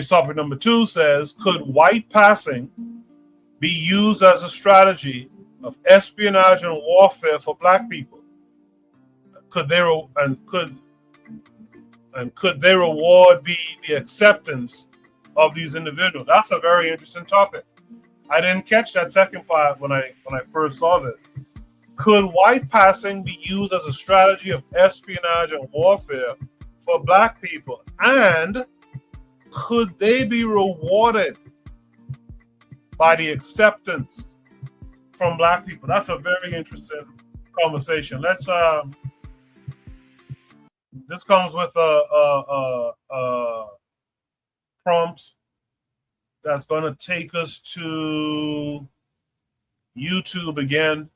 Topic number 2 says, could white passing be used as a strategy of espionage and warfare for black people? Could their could their reward be the acceptance of these individuals? That's a very interesting topic. I didn't catch that second part when I first saw this. Could white passing be used as a strategy of espionage and warfare for black people? And could they be rewarded by the acceptance from black people? That's a very interesting conversation. Let's this comes with a prompt that's going to take us to YouTube again.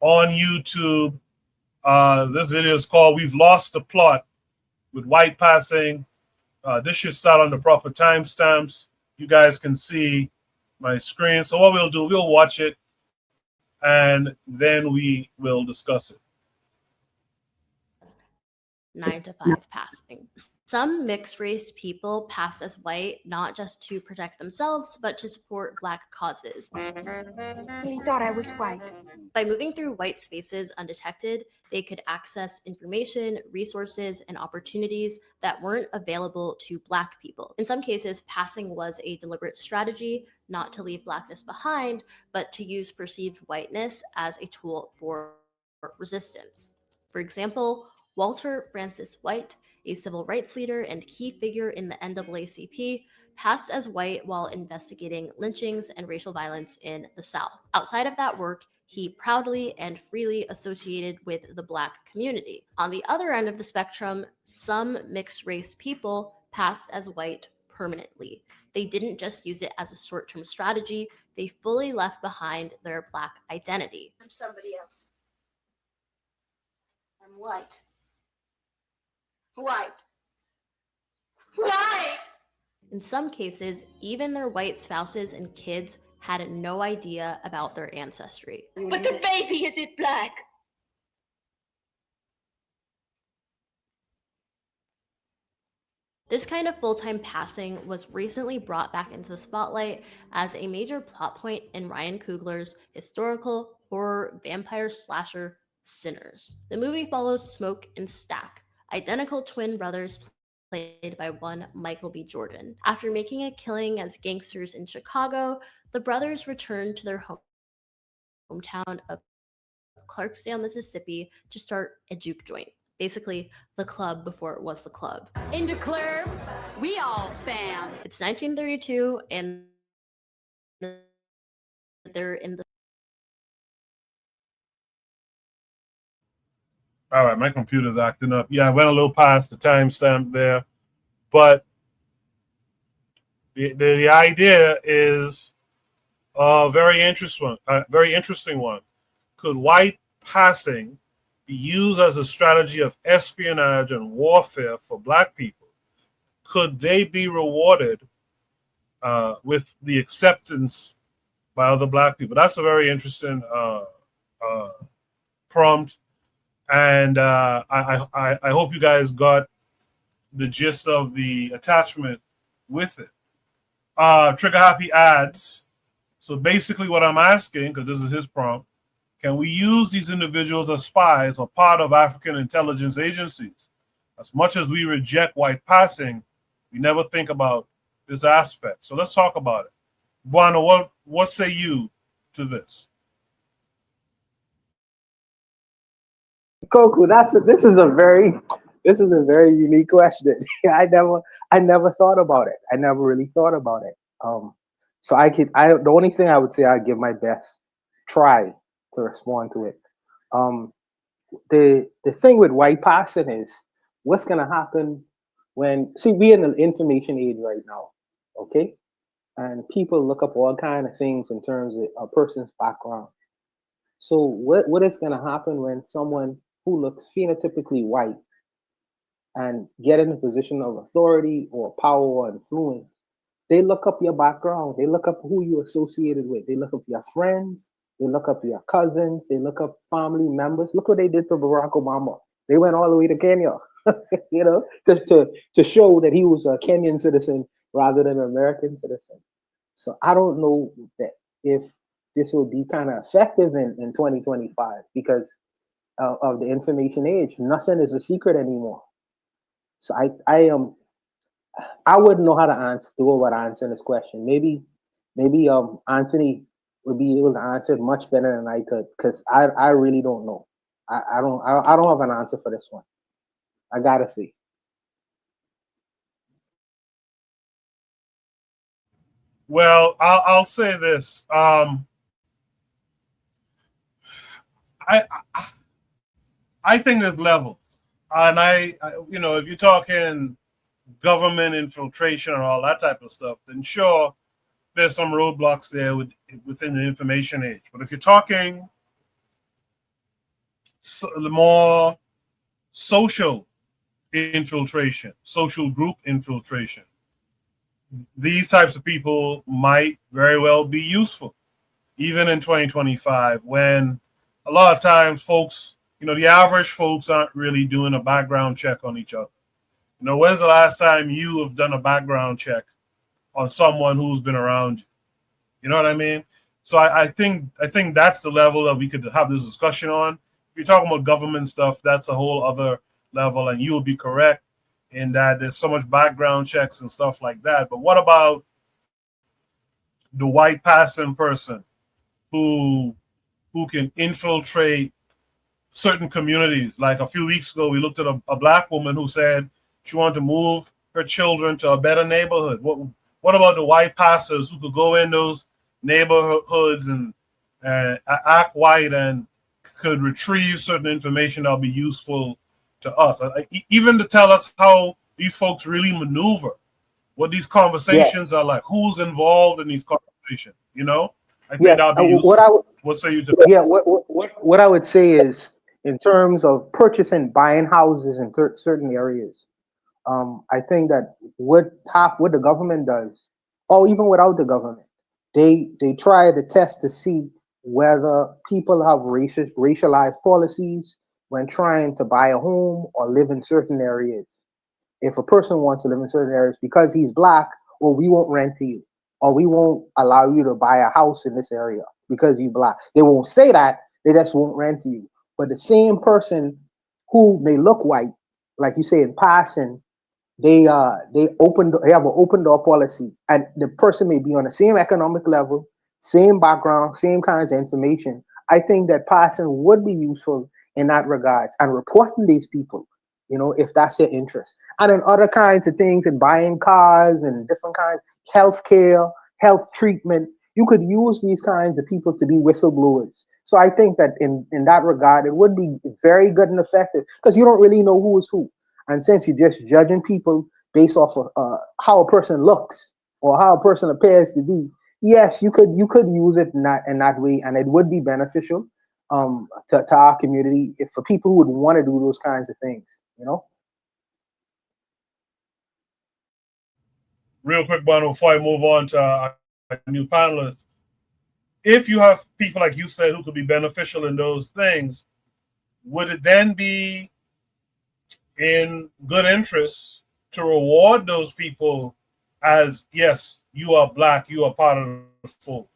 On YouTube, this video is called "We've Lost the Plot with White Passing." This should start on the proper timestamps. You guys can see my screen. So what we'll do, we'll watch it, and then we will discuss it. 9 to 5 passing. Some mixed race people passed as white not just to protect themselves, but to support black causes. He thought I was white. By moving through white spaces undetected, they could access information, resources, and opportunities that weren't available to black people. In some cases, passing was a deliberate strategy, not to leave blackness behind, but to use perceived whiteness as a tool for resistance. For example, Walter Francis White, a civil rights leader and key figure in the NAACP, passed as white while investigating lynchings and racial violence in the South. Outside of that work, he proudly and freely associated with the black community. On the other end of the spectrum, some mixed race people passed as white permanently. They didn't just use it as a short-term strategy, they fully left behind their black identity. I'm somebody else. I'm white. White. White! In some cases, even their white spouses and kids had no idea about their ancestry. But the baby isn't black. This kind of full-time passing was recently brought back into the spotlight as a major plot point in Ryan Coogler's historical horror vampire slasher Sinners. The movie follows Smoke and Stack, identical twin brothers played by one Michael B. Jordan. After making a killing as gangsters in Chicago, the brothers returned to their hometown of Clarksdale, Mississippi to start a juke joint. Basically, the club before it was the club. In the club, we all fam. It's 1932, and they're in the... All right, my computer's acting up. Yeah, I went a little past the timestamp there, but the idea is a very interesting one. Could white passing be used as a strategy of espionage and warfare for black people? Could they be rewarded with the acceptance by other black people? That's a very interesting prompt. And I hope you guys got the gist of the attachment with it. Trigger Happy adds, so basically what I'm asking, because this is his prompt, can we use these individuals as spies or part of African intelligence agencies? As much as we reject white passing, we never think about this aspect. So let's talk about it. Buana, what say you to this? Koku, this is a very unique question. I never thought about it. I never really thought about it. So the only thing I would say, I give my best try to respond to it. The thing with white passing is what's gonna happen when we're in an information age right now, okay? And people look up all kind of things in terms of a person's background. So what is gonna happen when someone who looks phenotypically white and get in a position of authority or power or influence? They look up your background. They look up who you're associated with. They look up your friends. They look up your cousins. They look up family members. Look what they did to Barack Obama. They went all the way to Kenya. you know, to show that he was a Kenyan citizen rather than an American citizen. So I don't know that if this will be kind of effective in 2025 because of the information age. Nothing is a secret anymore. So I wouldn't know how to do about answering this question. Maybe Anthony would be able to answer it much better than I could because I really don't know. I don't have an answer for this one. I gotta see. Well, I'll say this. I I think there's levels, and if you're talking government infiltration and all that type of stuff, then sure, there's some roadblocks there within the information age. But if you're talking the more social infiltration, social group infiltration, these types of people might very well be useful, even in 2025, when a lot of times folks, the average folks aren't really doing a background check on each other. When's the last time you have done a background check on someone who's been around you? You know what I mean? So I think that's the level that we could have this discussion on. If you're talking about government stuff, that's a whole other level, and you'll be correct in that there's so much background checks and stuff like that. But what about the white passing person who can infiltrate certain communities? Like a few weeks ago, we looked at a black woman who said she wanted to move her children to a better neighborhood. What about the white pastors who could go in those neighborhoods and act white and could retrieve certain information that'll be useful to us, even to tell us how these folks really maneuver, what these conversations Yes. are like, who's involved in these conversations. I think Yes. that'll be What useful. What say you to that? Yeah, what I would say is, in terms of purchasing, buying houses in certain areas, I think that what the government does, or even without the government, they try to test to see whether people have racialized policies when trying to buy a home or live in certain areas. If a person wants to live in certain areas because he's black, well, we won't rent to you, or we won't allow you to buy a house in this area because you're black. They won't say that, they just won't rent to you. But the same person who may look white, like you say in passing, they have an open door policy, and the person may be on the same economic level, same background, same kinds of information. I think that passing would be useful in that regards, and reporting these people, if that's their interest. And then other kinds of things, in buying cars and different kinds, healthcare, health treatment, you could use these kinds of people to be whistleblowers. So I think that in that regard, it would be very good and effective because you don't really know who is who. And since you're just judging people based off of how a person looks or how a person appears to be, yes, you could use it in that way, and it would be beneficial to our community if for people who would want to do those kinds of things. You know. Real quick, Bono, before I move on to our new panelists, if you have people like you said who could be beneficial in those things, would it then be in good interest to reward those people as, yes, you are black, you are part of the folk?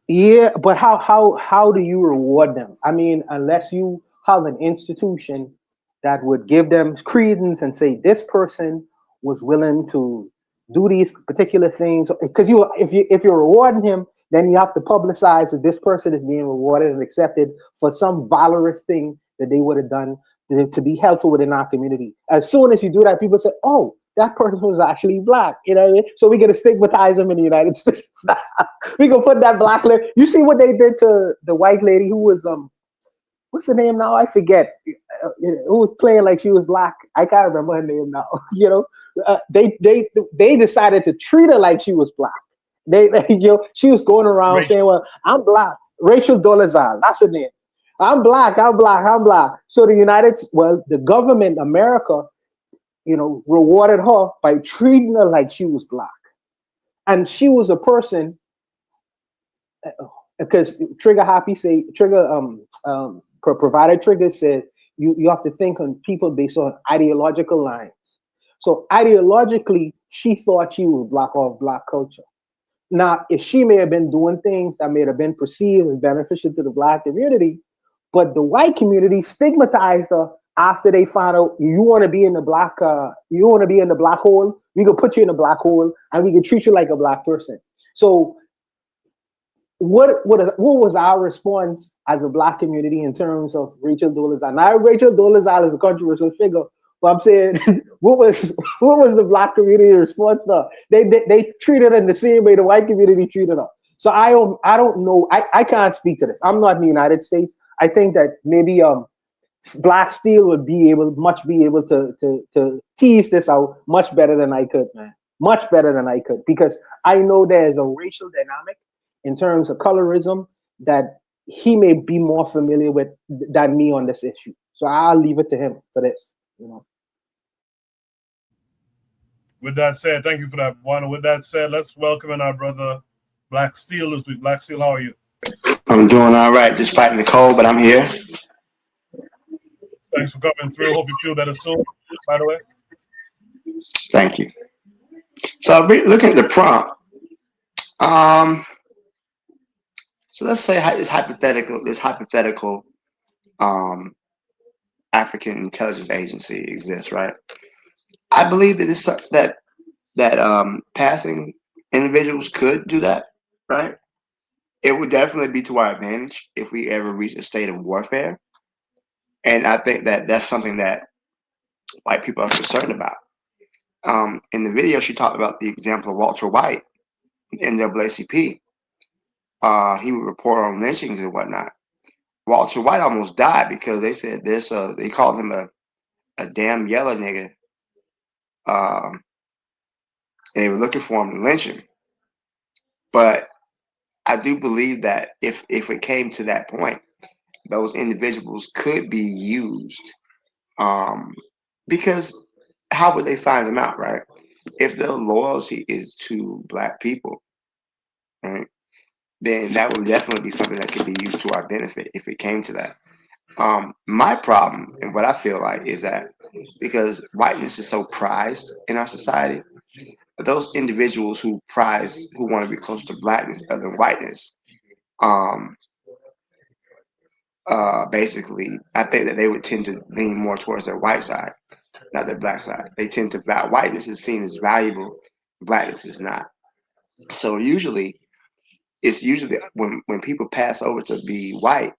Yeah, but how do you reward them? I mean, unless you have an institution that would give them credence and say this person was willing to do these particular things, because if you're rewarding him, then you have to publicize that this person is being rewarded and accepted for some valorous thing that they would have done to be helpful within our community. As soon as you do that, people say, "Oh, that person was actually black." You know what I mean? So we get to stigmatize them in the United States. We gonna put that black lady. You see what they did to the white lady who was what's her name now? I forget. Who was playing like she was black? I can't remember her name now. They decided to treat her like she was black. She was going around Rachel. saying, "Well, I'm black." Rachel Dolezal, that's her name. I'm black. I'm black. I'm black. So the government, America, rewarded her by treating her like she was black, and she was a person because Trigger Happy say Trigger provider Trigger said you have to think on people based on ideological lines. So ideologically, she thought she was black off black culture. Now, if she may have been doing things that may have been perceived as beneficial to the black community, but the white community stigmatized her after they found out you want to be in the black hole, we could put you in the black hole and we could treat you like a black person. So what was our response as a black community in terms of Rachel Dolezal? Now Rachel Dolezal is a controversial figure, but I'm saying what was the black community response to her? They treated her in the same way the white community treated her. So I don't know. I can't speak to this. I'm not in the United States. I think that maybe Black Steel would be able to tease this out much better than I could, man. Much better than I could, because I know there's a racial dynamic in terms of colorism that he may be more familiar with than me on this issue. So I'll leave it to him for this. With that said, thank you for that, Juan. With that said, let's welcome in our brother Black Steel this week. Black Steel, how are you? I'm doing all right. Just fighting the cold, but I'm here. Thanks for coming through. Hope you feel better soon, by the way. Thank you. So looking at the prompt. So let's say this hypothetical African intelligence agency exists, right? I believe that it's that passing individuals could do that, right? It would definitely be to our advantage if we ever reach a state of warfare. And I think that that's something that white people are concerned about. In the video, she talked about the example of Walter White, NAACP. He would report on lynchings and whatnot. Walter White almost died because they said they called him a damn yellow nigga. And they were looking for him to lynch him. But I do believe that if it came to that point, those individuals could be used. Because how would they find them out, right? If their loyalty is to black people, right, then that would definitely be something that could be used to our benefit if it came to that. My problem and what I feel like is that because whiteness is so prized in our society, those individuals who want to be closer to blackness other than whiteness, basically, I think that they would tend to lean more towards their white side, not their black side. They tend to value whiteness is seen as valuable, blackness is not. So it's usually when people pass over to be white,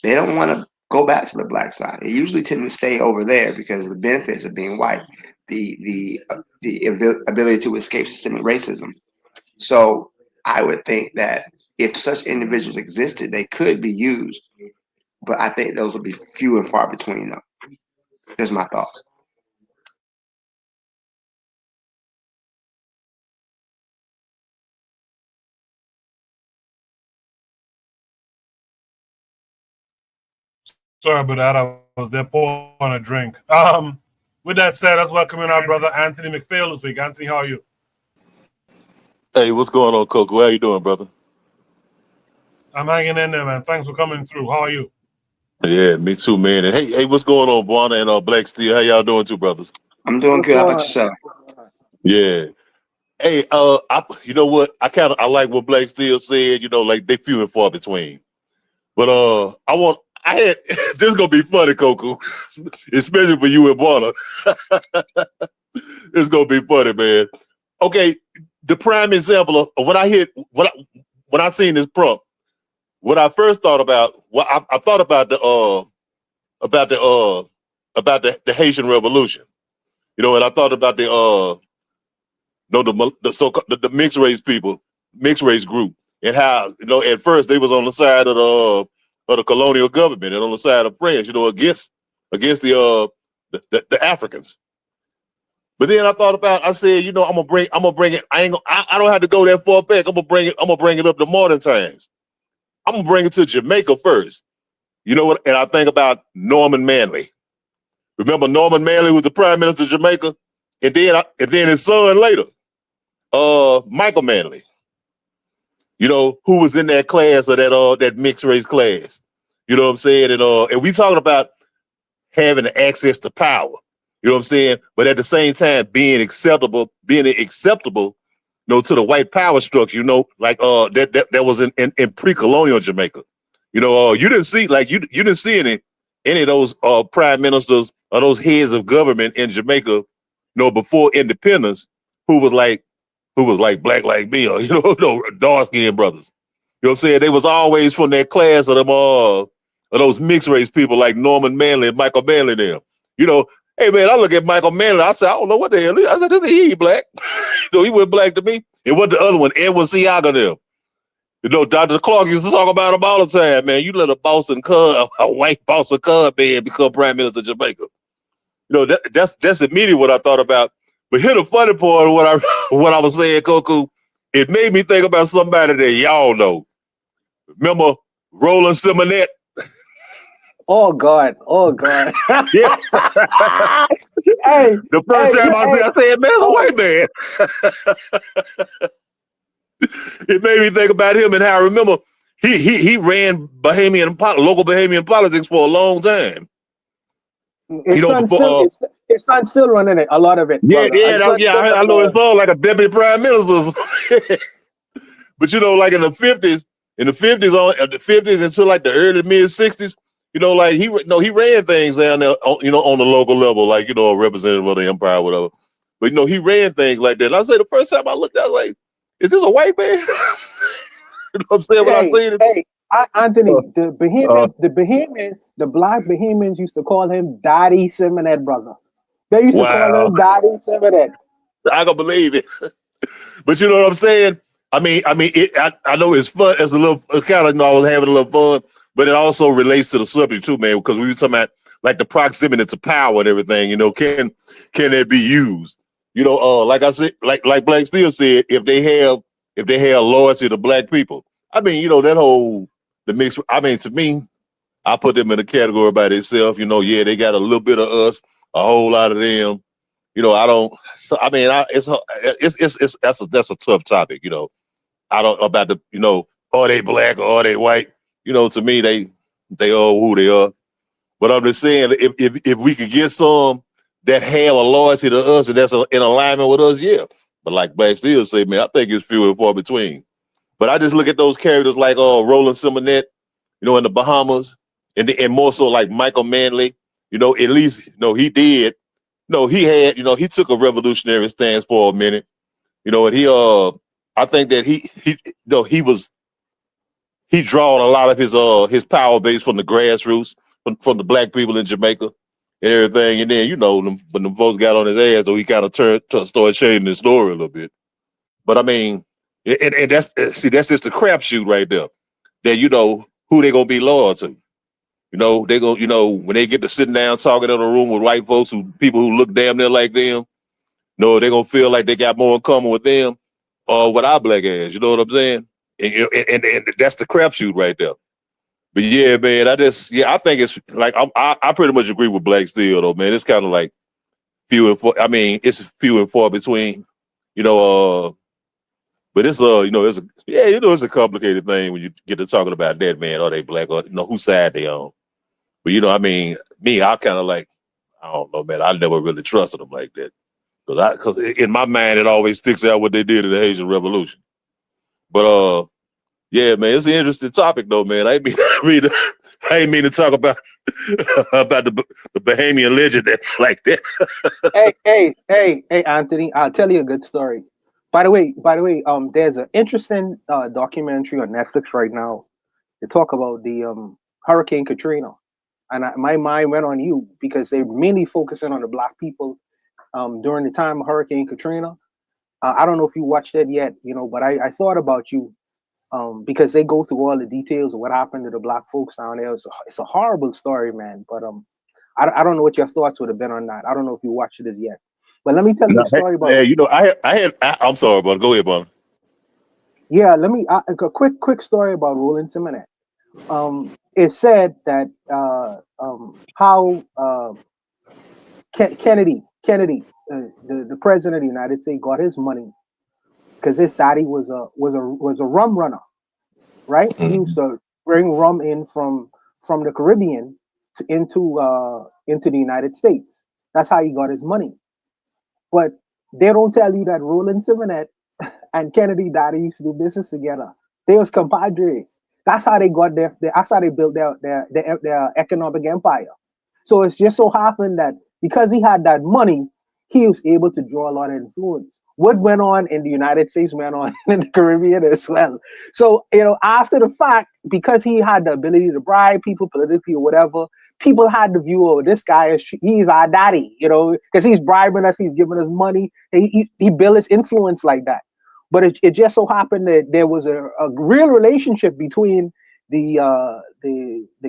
they don't want to go back to the black side. They usually tend to stay over there because of the benefits of being white, the ability to escape systemic racism. So I would think that if such individuals existed, they could be used, but I think those would be few and far between them. That's my thoughts. Sorry about that. I was there pouring a drink. With that said, let's welcome in our brother Anthony McPhail this week. Anthony, how are you? Hey, what's going on, Coco? How you doing, brother? I'm hanging in there, man. Thanks for coming through. How are you? Yeah, me too, man. And hey, what's going on, Buana and Black Steel? How y'all doing, too, brothers? I'm doing What's good. How going about on? yourself? Yeah. Hey, you know what? I like what Black Steel said. You know, like they few and far between. But I had this is gonna be funny, Coco, especially for you and Buana. It's gonna be funny, man. Okay, the prime example of when I seen this prompt. What I first thought about, I thought about the Haitian Revolution, you know, and I thought about the mixed race people, mixed race group, and how, you know, at first they was on the side of the colonial government and on the side of France, you know, against the Africans. But then I said, you know, I'm gonna bring it. I don't have to go that far back. I'm gonna bring it up to modern times. I'm gonna bring it to Jamaica first. You know what? And I think about Norman Manley. Remember Norman Manley was the prime minister of Jamaica, and then his son later, Michael Manley. You know, who was in that class of that mixed race class. You know what I'm saying? And we talking about having access to power. You know what I'm saying? But at the same time, being acceptable, to the white power structure. Like that was in pre-colonial Jamaica. You didn't see you didn't see any of those prime ministers or those heads of government in Jamaica, before independence, who was like black like me, or dark skinned brothers. You know what I'm saying? They was always from that class of them of those mixed race people like Norman Manley and Michael Manley them. Hey man, I look at Michael Manley, I said, I don't know what the hell he is. I said, he ain't black. He went black to me. And what the other one, Edward Siaga them. Dr. Clark used to talk about him all the time, man. You let a Boston Cub, a white Boston Cub man become prime minister of Jamaica. That's immediately what I thought about. But here the funny part of what I was saying, Coco, it made me think about somebody that y'all know. Remember Roland Simonette? Oh God. Yeah. Hey, The first time I said, man, it's a white man. It made me think about him and how I remember he ran local Bahamian politics for a long time. His son's still running it, a lot of it. Yeah, brother. I know his son like a deputy prime minister. But like in the 50s until like the early mid 60s, like he ran things down there, on the local level, like a representative of the empire, or whatever. But he ran things like that. And I say the first time I looked, I was like, "Is this a white man?" You know what I'm saying? When I seen it. Hey, Anthony, the black Bahamians used to call him Daddy Simonette, brother. They used to call him Daddy Simonette. I can believe it. But you know what I'm saying? I know it's fun. It's a little kind of, I was having a little fun, but it also relates to the subject too, man, because we were talking about like the proximity to power and everything. Can that be used? Like I said, like Black Steel said, if they have loyalty to black people, that whole the mix. To me, I put them in a category by themselves. Yeah, they got a little bit of us, a whole lot of them. I don't. So, that's a tough topic. I don't about the. Are they black or are they white? To me, they are who they are. But I'm just saying, if we could get some that have a loyalty to us and that's in alignment with us, yeah. But like Black Steel say, man, I think it's few and far between. But I just look at those characters like Roland Simonette, in the Bahamas, and more so like Michael Manley. At least he did. He had, he took a revolutionary stance for a minute, and I think that he drawed a lot of his power base from the grassroots, from the black people in Jamaica and everything. And then, when the folks got on his ass, though, he kind of started changing his story a little bit. But and that's just the crapshoot right there. That who they gonna be loyal to. They go, when they get to sitting down talking in a room with white folks, people who look damn near like them, they're gonna feel like they got more in common with them or with our black ass. You know what I'm saying? And that's the crapshoot right there. But yeah, man, I think it's like I pretty much agree with Black Steel though, man. It's kind of like few and far. It's few and far between. But it's it's a complicated thing when you get to talking about that, man. Are they black or whose side they on? But me, I kind of like, I don't know, man. I never really trusted them like that because in my mind it always sticks out what they did in the Haitian Revolution. But yeah, man, it's an interesting topic though, man. I ain't mean to talk about about the Bahamian legend like that. Hey, Anthony, I'll tell you a good story. By the way, there's an interesting documentary on Netflix right now. They talk about the Hurricane Katrina, and my mind went on you because they're mainly focusing on the black people during the time of Hurricane Katrina. I don't know if you watched it yet, but I thought about you because they go through all the details of what happened to the black folks down there. It's a horrible story, man. But I don't know what your thoughts would have been on that. I don't know if you watched it yet. But let me tell you a story about. I'm sorry, but go ahead, bud. Yeah, a quick story about Roland Simonette. It said that how Kennedy, the president of the United States, got his money because his daddy was a rum runner, right? Mm-hmm. He used to bring rum in from the Caribbean into into the United States. That's how he got his money. But they don't tell you that Roland Simonet and Kennedy Daddy used to do business together. They was compadres. That's how they got that's how they built their economic empire. So it's just so happened that because he had that money, he was able to draw a lot of influence. What went on in the United States went on in the Caribbean as well. So, after the fact, because he had the ability to bribe people politically or whatever, people had the view, oh, this guy he's our daddy, because he's bribing us, he's giving us money. He built his influence like that. But it just so happened that there was a real relationship between the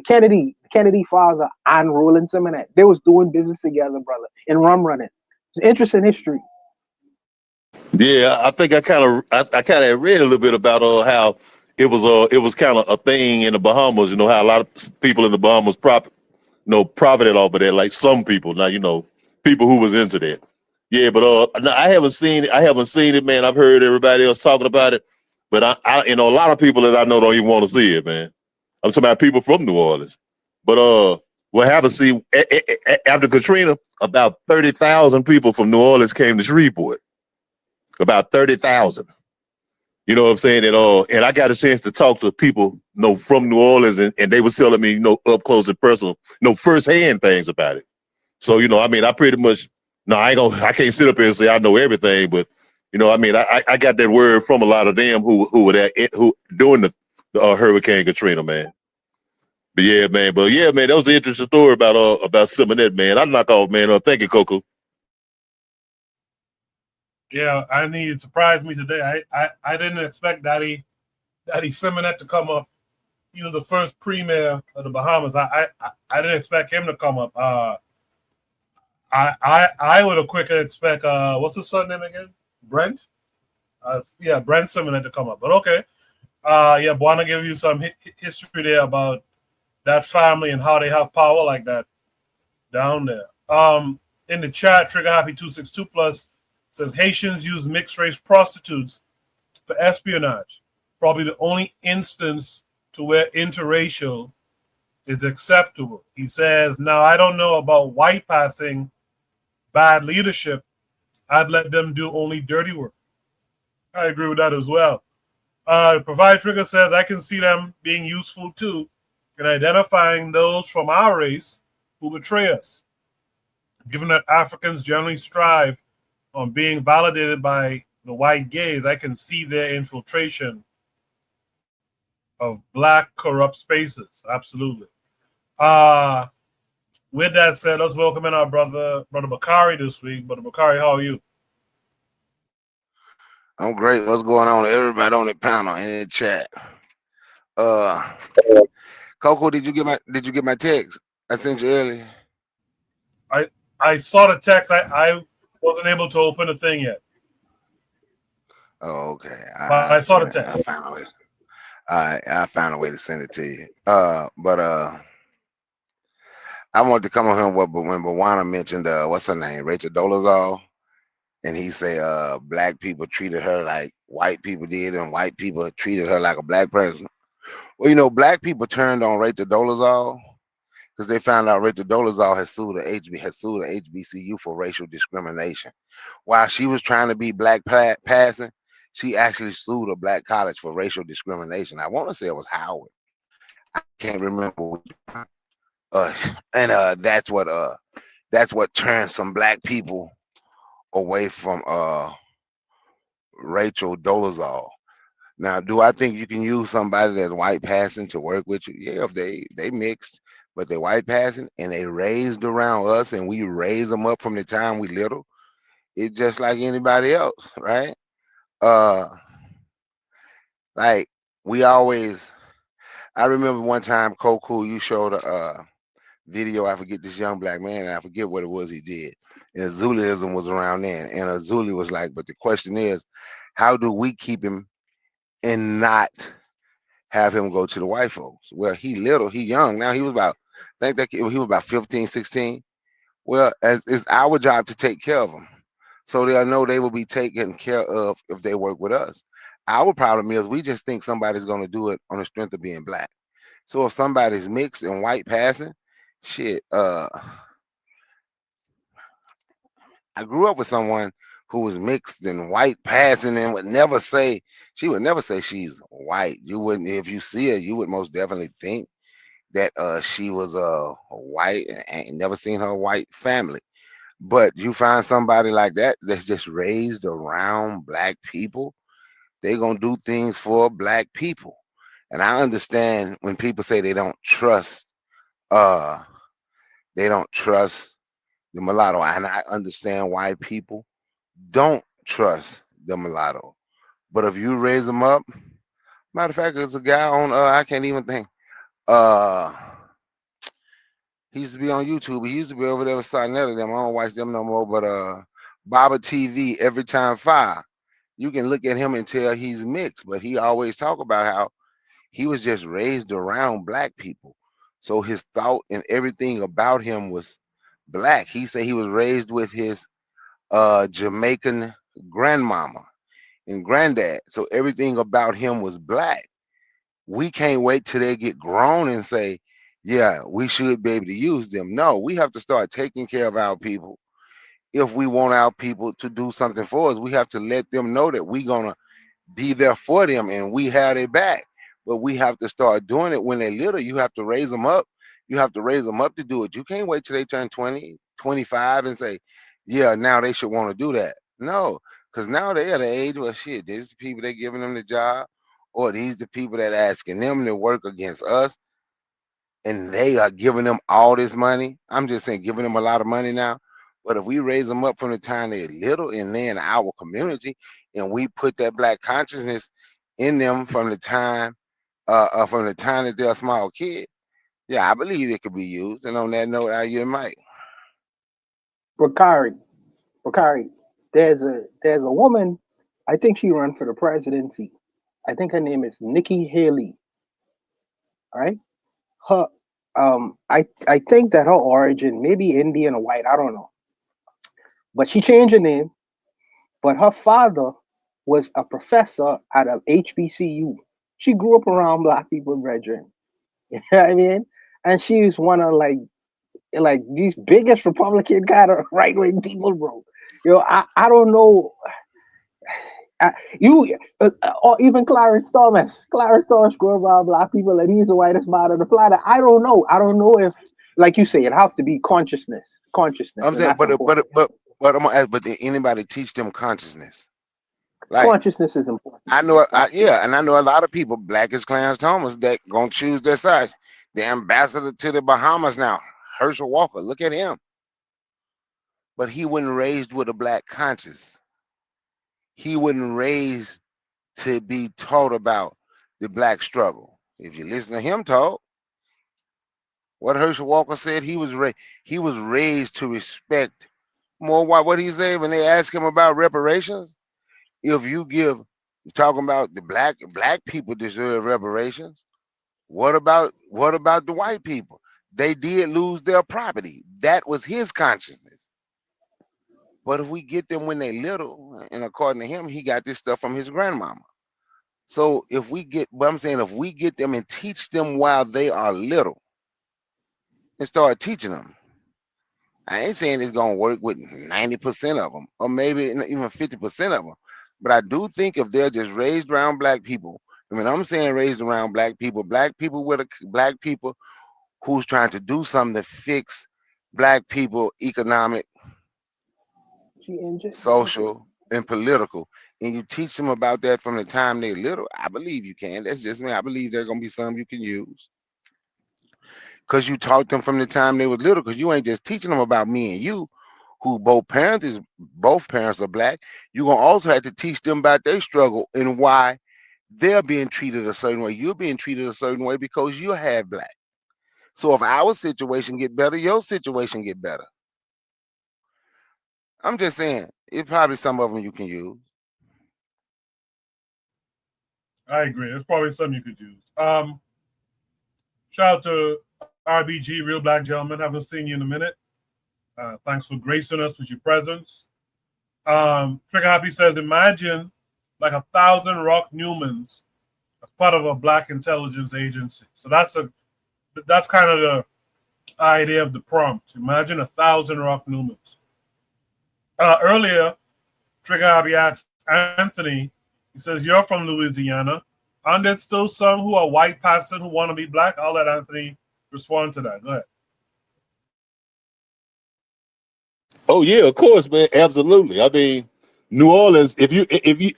Kennedy father and Roland Simonet. They was doing business together, brother, in rum running. It's interesting history. Yeah, I think I kind of read a little bit about how it was kind of a thing in the Bahamas. You know how a lot of people in the Bahamas profited off of that. Like some people, now people who was into that. Yeah, but no, I haven't seen it. I haven't seen it, man. I've heard everybody else talking about it, but I a lot of people that I know don't even want to see it, man. I'm talking about people from New Orleans. But what happened? See, after Katrina, about 30,000 people from New Orleans came to Shreveport. About 30,000. You know what I'm saying? And I got a chance to talk to people, from New Orleans, and they were telling me, up close and personal, firsthand things about it. So, I pretty much, no, I can't sit up here and say I know everything, but, I got that word from a lot of them who were there, who during the Hurricane Katrina, man. But yeah, man, that was an interesting story about Simonet, man. I knock off, man. Thank you, Coco. Yeah, I need it surprised me today. I didn't expect Daddy Simonet to come up. He was the first premier of the Bahamas. I didn't expect him to come up. I would have quicker expect what's his son name again? Brent. Brent Simonet to come up. But okay. Buana give you some history there about that family and how they have power like that down there. In the chat, Trigger Happy 262 Plus says Haitians use mixed race prostitutes for espionage. Probably the only instance to where interracial is acceptable. He says, now I don't know about white passing bad leadership. I'd let them do only dirty work. I agree with that as well. Provide Trigger says, I can see them being useful too in identifying those from our race who betray us. Given that Africans generally strive on being validated by the white gaze, I can see their infiltration of black corrupt spaces. Absolutely. With that said, let's welcome in our brother Bakari this week. Brother Bakari, how are you? I'm great. What's going on, everybody on the panel in the chat? Coco, did you get my text I sent you earlier? I saw the text. I wasn't able to open the thing yet. Oh, okay. I saw the text. I found a way. I found a way to send it to you. But I wanted to come on here when Bawana mentioned what's her name, Rachel Dolezal, and he say black people treated her like white people did, and white people treated her like a black person. Well, black people turned on Rachel Dolezal because they found out Rachel Dolezal had sued the HBCU for racial discrimination. While she was trying to be black passing, she actually sued a black college for racial discrimination. I want to say it was Howard. I can't remember. That's what turned some black people away from Rachel Dolezal. Now, do I think you can use somebody that's white passing to work with you? Yeah, if they mixed, but they white passing and they raised around us and we raised them up from the time we little. It's just like anybody else, right? Like we always. I remember one time, Coco, you showed a video. I forget this young black man, and I forget what it was he did. And Zulism was around then, and Zuli was like, "But the question is, how do we keep him and not have him go to the white folks?" Well, he young now. He was about, I think that he was about 15, 16. Well, it's our job to take care of them, so they'll know they will be taken care of if they work with us. Our problem is we just think somebody's going to do it on the strength of being black. So if somebody's mixed and white passing, shit, I grew up with someone who was mixed and white passing and would never say she's white. You wouldn't, if you see her, you would most definitely think that she was white and never seen her white family. But you find somebody like that that's just raised around black people, they gonna do things for black people. And I understand when people say uh they don't trust the mulatto, and I understand why people don't trust the mulatto. But if you raise them up, matter of fact, there's a guy on I can't even think. Uh he used to be on YouTube. He used to be over there with Sarnetta them. I don't watch them no more, but Baba TV every time fire. You can look at him and tell he's mixed, but he always talk about how he was just raised around black people. So his thought and everything about him was black. He said he was raised with his Jamaican grandmama and granddad. So everything about him was black. We can't wait till they get grown and say, yeah, we should be able to use them. No, we have to start taking care of our people. If we want our people to do something for us, we have to let them know that we're going to be there for them and we have their back. But we have to start doing it when they're little. You have to raise them up. You have to raise them up to do it. You can't wait till they turn 20, 25 and say, yeah, now they should want to do that. No, because now they're at the age where shit, these the people that giving them the job, or these the people that asking them to work against us, and they are giving them all this money. I'm just saying, giving them a lot of money now. But if we raise them up from the time they're little and they're in our community, and we put that black consciousness in them from the time that they're a small kid, yeah, I believe it could be used. And on that note, I might. Bakari, Bakari, there's a woman. I think she ran for the presidency. I think her name is Nikki Haley. All right, her I think that her origin maybe Indian or white. I don't know, but she changed her name. But her father was a professor at a HBCU. She grew up around black people, brethren. You know what I mean? And she's one of like these biggest Republican kind of right wing people, bro. I don't know. You or even Clarence Thomas. Clarence Thomas grew around black people, and he's the whitest man on the planet. I don't know. I don't know if, like you say, it has to be consciousness, I'm and saying, that's important. but I'm gonna ask, but did anybody teach them consciousness? Like Consciousness is important. I know, Absolutely. yeah, and I know a lot of people, black as Clarence Thomas, that gonna choose their side. The ambassador to the Bahamas now, Herschel Walker. Look at him, but he wasn't raised with a black conscience. He wasn't raised to be taught about the black struggle. If you listen to him talk, what Herschel Walker said, he was raised to respect more. What he say when they ask him about reparations? If you give, talking about the black people deserve reparations. What about the white people? They did lose their property. That was his consciousness. But if we get them when they little, and according to him, he got this stuff from his grandmama. So but I'm saying if we get them and teach them while they are little and start teaching them, I ain't saying it's gonna work with 90% of them, or maybe even 50% of them. But I do think if they're just raised around black people, I mean, I'm saying raised around black people with black people who's trying to do something to fix black people economic, She injured. social, and political, and you teach them about that from the time they're little, I believe you can. That's just me. I believe there's gonna be some you can use because you taught them from the time they were little. Because you ain't just teaching them about me and you, who both parents are black. You're gonna also have to teach them about their struggle and why they're being treated a certain way. You're being treated a certain way because you're half black. So if our situation get better, your situation get better. I'm just saying, it's probably some of them you can use. I agree. There's probably some you could use. Shout out to RBG, Real Black Gentleman. Haven't seen you in a minute. Thanks for gracing us with your presence. Trigger Happy says, imagine like 1,000 Rock Newmans as part of a black intelligence agency. So that's kind of the idea of the prompt. Imagine 1,000 Rock Newmans. Earlier, Trigger Happy asked Anthony, he says, you're from Louisiana. Aren't there still some who are white passing who want to be black? I'll let Anthony respond to that. Go ahead. Oh yeah, of course, man. Absolutely. I mean, New Orleans, if you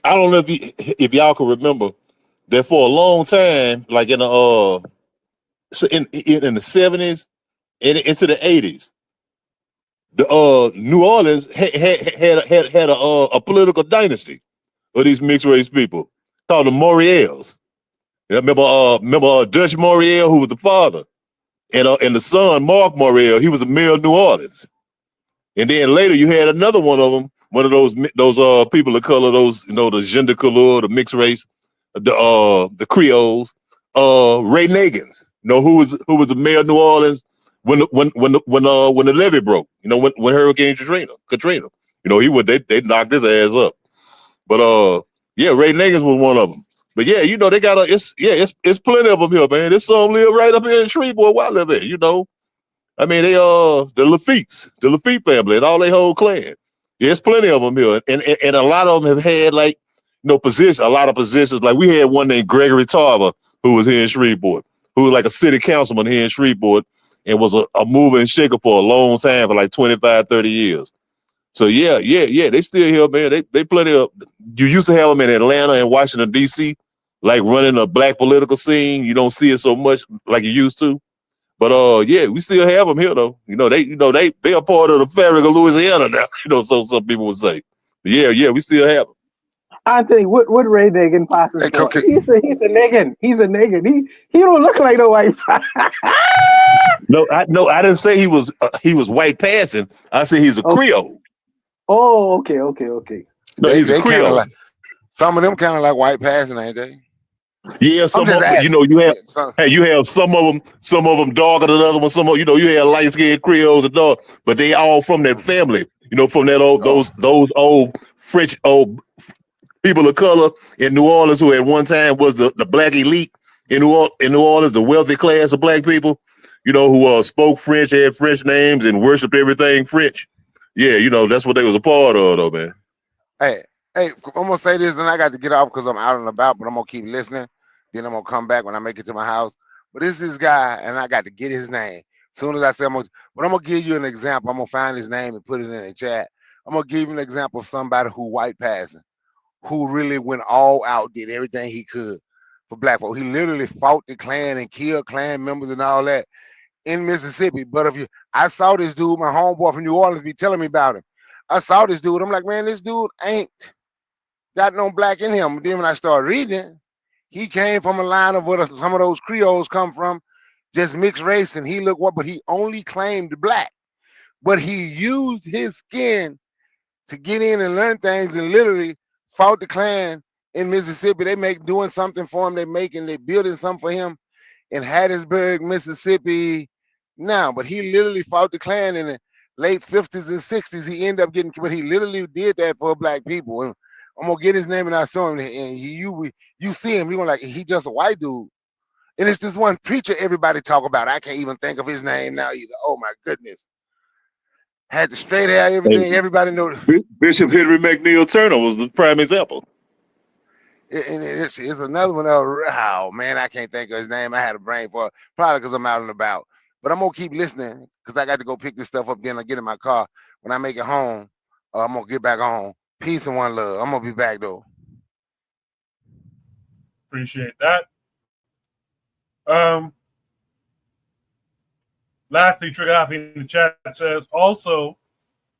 I don't know if y'all can remember that for a long time, like in the in the 70s and into the 80s, the New Orleans had a political dynasty of these mixed race people called the Moriels. Yeah, remember Dutch Moriel, who was the father, and the son Mark Moriel, he was the mayor of New Orleans. And then later you had another one of them, one of those people of color, those the gender color, the mixed race, the Creoles, Ray Nagins, who was the mayor of New Orleans when the levee broke, when Hurricane Katrina, they knocked his ass up. But yeah, Ray Nagins was one of them. But yeah, they got it's plenty of them here, man. There's some live right up here in Shreveport where I live at, I mean, they the Lafitte family, and all their whole clan. Yeah, there's plenty of them here, and a lot of them have had a lot of positions. Like we had one named Gregory Tarver, who was here in Shreveport, who was like a city councilman here in Shreveport, and was a mover and shaker for a long time, for like 25, 30 years. So yeah, they still here, man. They plenty of. You used to have them in Atlanta and Washington D.C., like running a black political scene. You don't see it so much like you used to. But yeah, we still have them here though. They are part of the fabric of Louisiana now. So some people would say. But yeah, we still have them. Anthony, what Ray Nagin passes Hey, for? okay. He's a Nagin. He's a Nagin. He don't look like no white. No, I didn't say he was white passing. I said he's a Okay. Creole. Oh, okay. No, he's a They kind of Creole. like some of them kind of like white passing, ain't they? Yeah, I'm some just of asking. you have some of them darker than other ones. Some of you have light skinned Creoles and dark, but they all from that family. From that old Oh, those old French old people of color in New Orleans who at one time was the black elite in New Orleans, the wealthy class of black people, who spoke French, had French names, and worshiped everything French. Yeah, that's what they was a part of, though, man. hey, hey, I'm gonna say this, and I got to get off because I'm out and about, but I'm gonna keep listening. Then I'm gonna come back when I make it to my house. But this guy, and I got to get his name. As soon as I say but I'm gonna give you an example. I'm gonna find his name and put it in the chat. I'm gonna give you an example of somebody who white passing, who really went all out, did everything he could for black folk. He literally fought the Klan and killed Klan members and all that in Mississippi. But I saw this dude, my homeboy from New Orleans, be telling me about him. I saw this dude. I'm like, man, this dude ain't got no black in him. But then when I started reading, he came from a line of where some of those Creoles come from, just mixed race, and but he only claimed black. But he used his skin to get in and learn things, and literally fought the Klan in Mississippi. They doing something for him. They building something for him in Hattiesburg, Mississippi now. But he literally fought the Klan in the late 50s and 60s. He ended up but he literally did that for black people. And I'm gonna get his name and I show him, and you see him, you're gonna like, he just a white dude. And it's this one preacher everybody talk about. I can't even think of his name now either. Oh my goodness. Had the straight hair, everything. Everybody know. Bishop Henry McNeil Turner was the prime example. And it's another one. Oh man, I can't think of his name. I had a brain for it, probably because I'm out and about. But I'm gonna keep listening because I got to go pick this stuff up. Then I get in my car. When I make it home, I'm gonna get back home. Peace and one love. I'm gonna be back though. Appreciate that. Lastly, Trigger Happy in the chat says, also,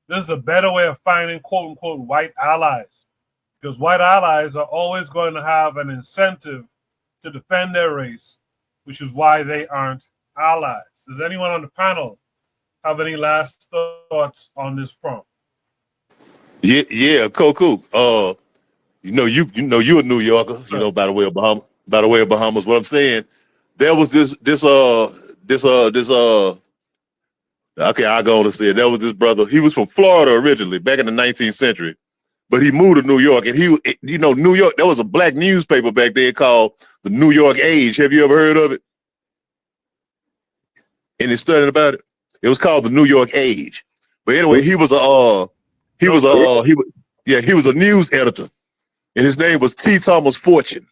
this is a better way of finding quote unquote white allies, because white allies are always going to have an incentive to defend their race, which is why they aren't allies. Does anyone on the panel have any last thoughts on this prompt? Yeah, Koku. You're a New Yorker, by the way of Bahamas. What I'm saying, there was this okay, I'll go on to say it. There was this brother. He was from Florida originally, back in the 19th century, but he moved to New York, and New York. There was a black newspaper back then called the New York Age. Have you ever heard of it? Any studying about it? It was called the New York Age. But anyway, he was a He was he was a news editor, and his name was T. Thomas Fortune.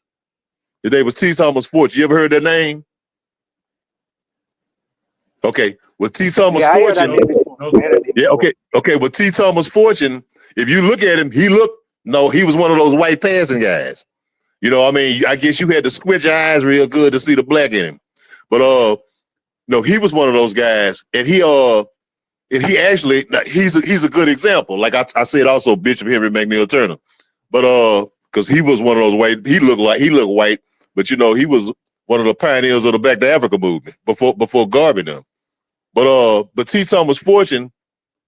His name was T. Thomas Fortune. You ever heard that name? Okay, with T. Thomas Yeah, I heard that Fortune. name before. I heard that name Yeah, before. okay. With T. Thomas Fortune, if you look at him, he was one of those white passing guys. You know, I mean, I guess you had to squint your eyes real good to see the black in him. But no, he was one of those guys, and he actually he's a good example. Like I said, also Bishop Henry McNeil Turner, but because he was one of those white, he looked white, but you know, he was one of the pioneers of the Back to Africa movement before Garvey them. But T. Thomas Fortune,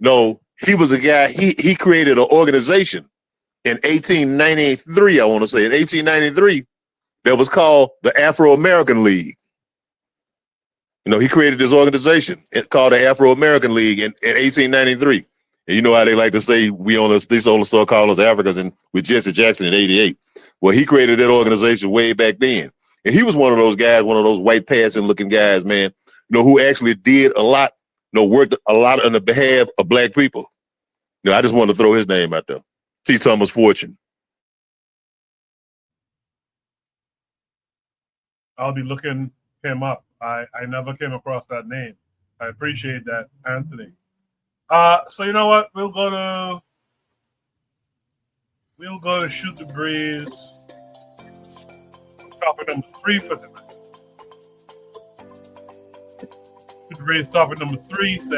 no, he was a guy. He created an organization in 1893. I want to say in 1893 that was called the Afro-American League. You know, he created this organization called the Afro-American League in 1893. And you know how they like to say they only start calling us Africans and with Jesse Jackson in 88. Well, he created that organization way back then. And he was one of those guys, one of those white passing looking guys, man, you know, who actually did a lot, you know, worked a lot on the behalf of black people. You know, I just wanted to throw his name out there. T. Thomas Fortune. I'll be looking him up. I never came across that name. I appreciate that, Anthony. So you know what? We'll go to Shoot the Breeze. Topic number 3 for tonight. Shoot the Breeze topic number 3 says